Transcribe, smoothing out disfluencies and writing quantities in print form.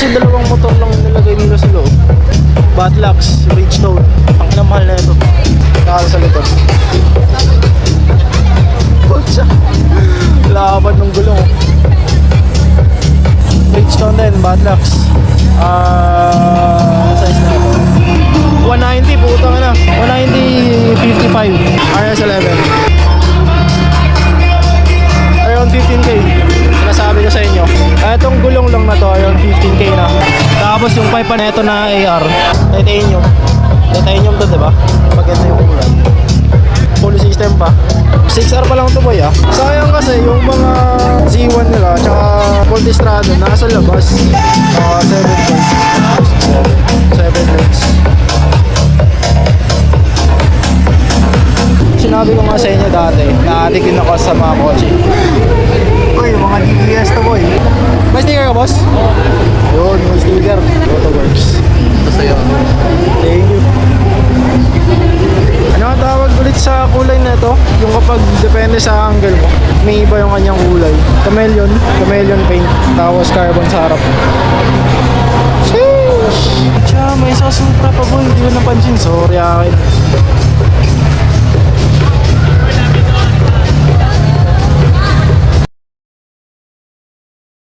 kasi dalawang motor lang nilagay nila sa loob. Batlax, Bridgestone. Ang inamahal na ito. Nakala sa likod. Putsa. Laban ng gulong. Bridgestone din, Batlax. Size na ito. 190, putang na. 190, 55. RS11. Around 15k. Sinasabi ko sa inyo. Itong gulong lang na to, around 15k na. Tapos yung pipe na ito na AR. Titanium. Titanium to, diba? Maganda yung kulay. Full system pa. 6R pa lang to, boy, ah. Sayang kasi yung mga Z1 nila tsaka Multistrada nasa labas. 7 points. 7 legs. Sinabi ko nga sa inyo dati, na-addict din ako sa mga kotse. Uy, mga DPS to, boy. May sticker ka, boss? Yun, may sticker. Autoworks. Ito sa'yo. Thank you. Ano ang tawag ulit sa kulay na ito? Yung kapag depende sa angle mo, may iba yung kanyang kulay. Chameleon paint. Tapos carbon sa harap. Sheesh! Tiyan, may isa Supra pa, boy. Hindi ko napansin. Sorry akin.